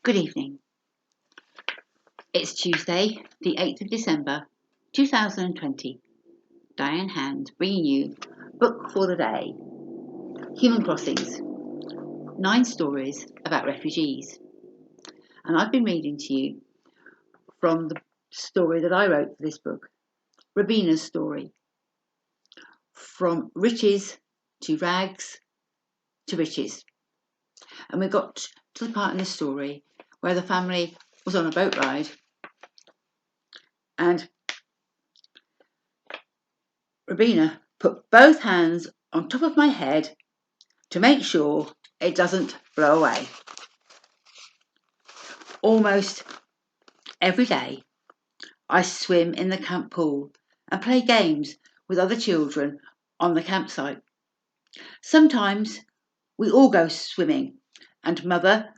Good evening. It's Tuesday, the 8th of December, 2020. Diane Hand bringing you Book for the Day, Human Crossings, 9 stories about refugees. And I've been reading to you from the story that I wrote for this book, Rubina's story, from riches to rags to riches. And we got to the part in the story where the family was on a boat ride and Rubina put both hands on top of my head to make sure it doesn't blow away. Almost every day I swim in the camp pool and play games with other children on the campsite. Sometimes we all go swimming and Mother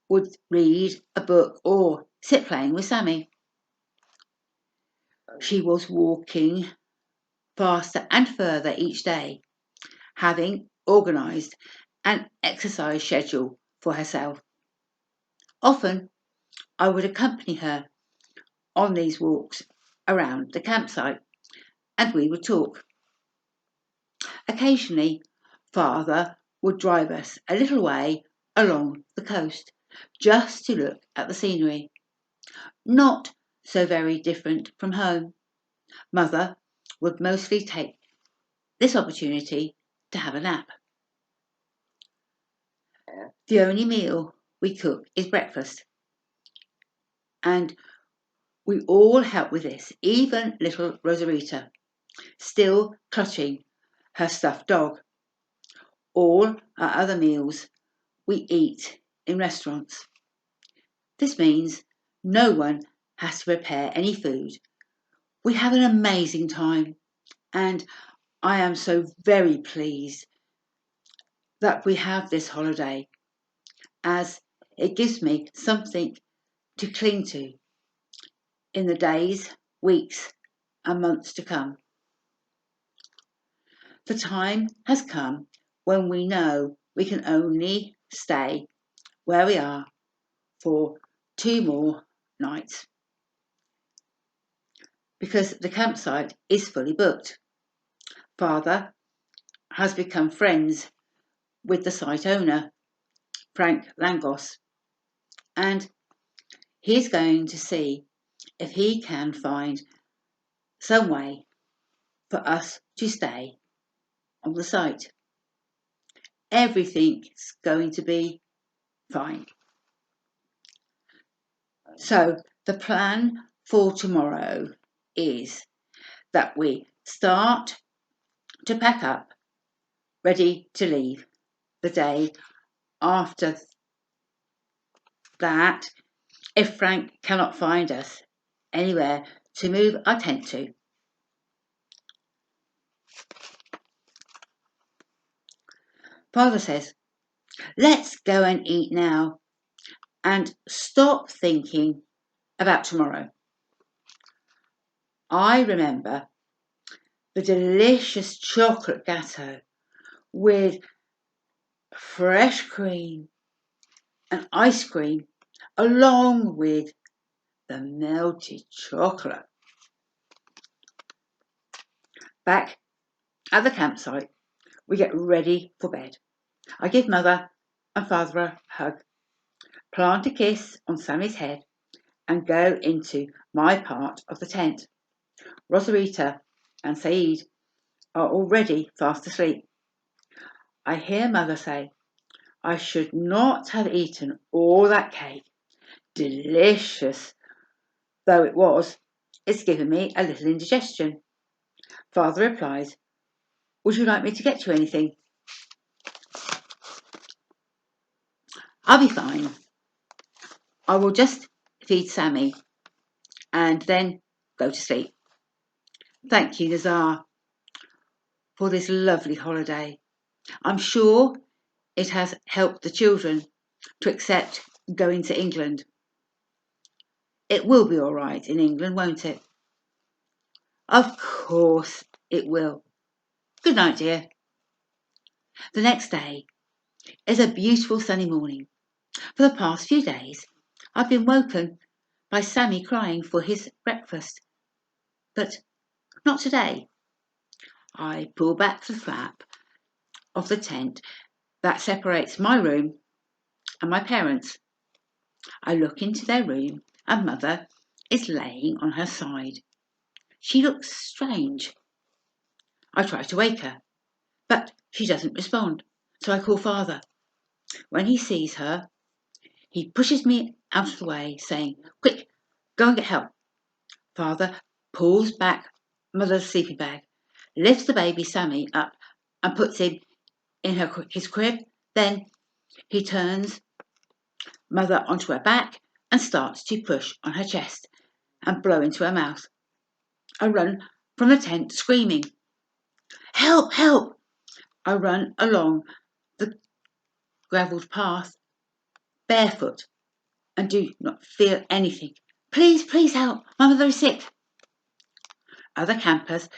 would read a book or sit playing with Sammy. She was walking faster and further each day, having organised an exercise schedule for herself. Often I would accompany her on these walks around the campsite and we would talk. Occasionally, Father would drive us a little way along the coast just to look at the scenery. Not so very different from home. Mother would mostly take this opportunity to have a nap. The only meal we cook is breakfast, and we all help with this, even little Rosarita, still clutching her stuffed dog. All our other meals we eat in restaurants. This means no one has to prepare any food. We have an amazing time, and I am so very pleased that we have this holiday, as it gives me something to cling to in the days, weeks, and months to come. The time has come when we know we can only stay where we are for 2 more nights because the campsite is fully booked. Father has become friends with the site owner, Frank Langos, and he's going to see if he can find some way for us to stay on the site. Everything's going to be fine. So the plan for tomorrow is that we start to pack up, ready to leave the day after that, if Frank cannot find us anywhere to move our tent to. Father says, let's go and eat now and stop thinking about tomorrow. I remember the delicious chocolate gâteau with fresh cream and ice cream along with the melted chocolate. Back at the campsite, we get ready for bed. I give Mother and Father a hug, plant a kiss on Sammy's head, and go into my part of the tent. Rosarita and Saeed are already fast asleep. I hear Mother say, I should not have eaten all that cake. Delicious though it was, it's given me a little indigestion. Father replies, would you like me to get you anything? I'll be fine. I will just feed Sammy and then go to sleep. Thank you, Nazar, for this lovely holiday. I'm sure it has helped the children to accept going to England. It will be all right in England, won't it? Of course it will. Good night, dear. The next day is a beautiful sunny morning. For the past few days, I've been woken by Sammy crying for his breakfast, but not today. I pull back the flap of the tent that separates my room and my parents'. I look into their room and Mother is laying on her side. She looks strange. I try to wake her, but she doesn't respond, so I call Father. When he sees her, he pushes me out of the way, saying, "Quick, go and get help." Father pulls back Mother's sleeping bag, lifts the baby Sammy up and puts him in his crib. Then he turns Mother onto her back and starts to push on her chest and blow into her mouth. I run from the tent screaming, "Help, help!" I run along the gravelled path barefoot and do not feel anything. "Please, please help! My mother is sick." Other campers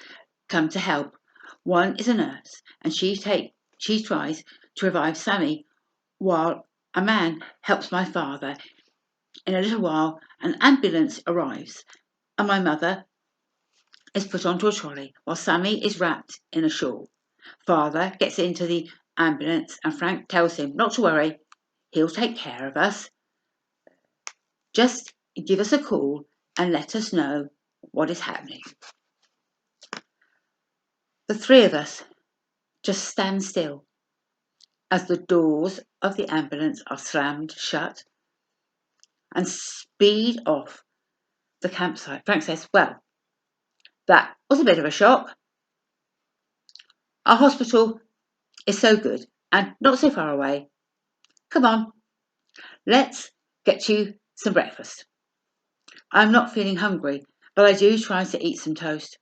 come to help. One is a nurse and she tries to revive Sammy while a man helps my father. In a little while, an ambulance arrives and my mother is put onto a trolley while Sammy is wrapped in a shawl. Father gets into the ambulance and Frank tells him not to worry, he'll take care of us. Just give us a call and let us know what is happening. The three of us just stand still as the doors of the ambulance are slammed shut and speed off the campsite. Frank says, "Well, that was a bit of a shock. Our hospital is so good and not so far away. Come on, let's get you some breakfast." I'm not feeling hungry, but I do try to eat some toast.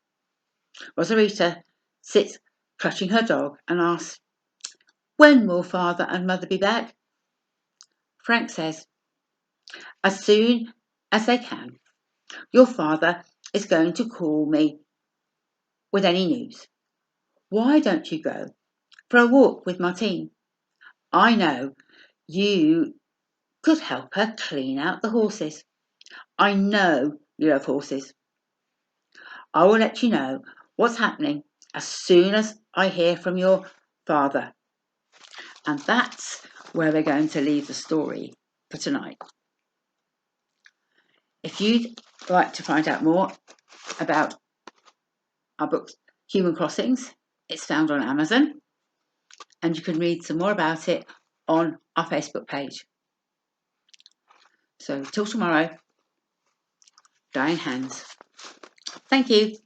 Rosarita sits clutching her dog and asks, "When will Father and Mother be back?" Frank says, "As soon as they can. Your father is going to call me with any news. Why don't you go for a walk with Martine? I know you could help her clean out the horses. I know you love horses. I will let you know what's happening as soon as I hear from your father." And that's where we're going to leave the story for tonight. If you'd like to find out more about our book, Human Crossings, it's found on Amazon, and you can read some more about it on our Facebook page. So till tomorrow, Dying Hands. Thank you.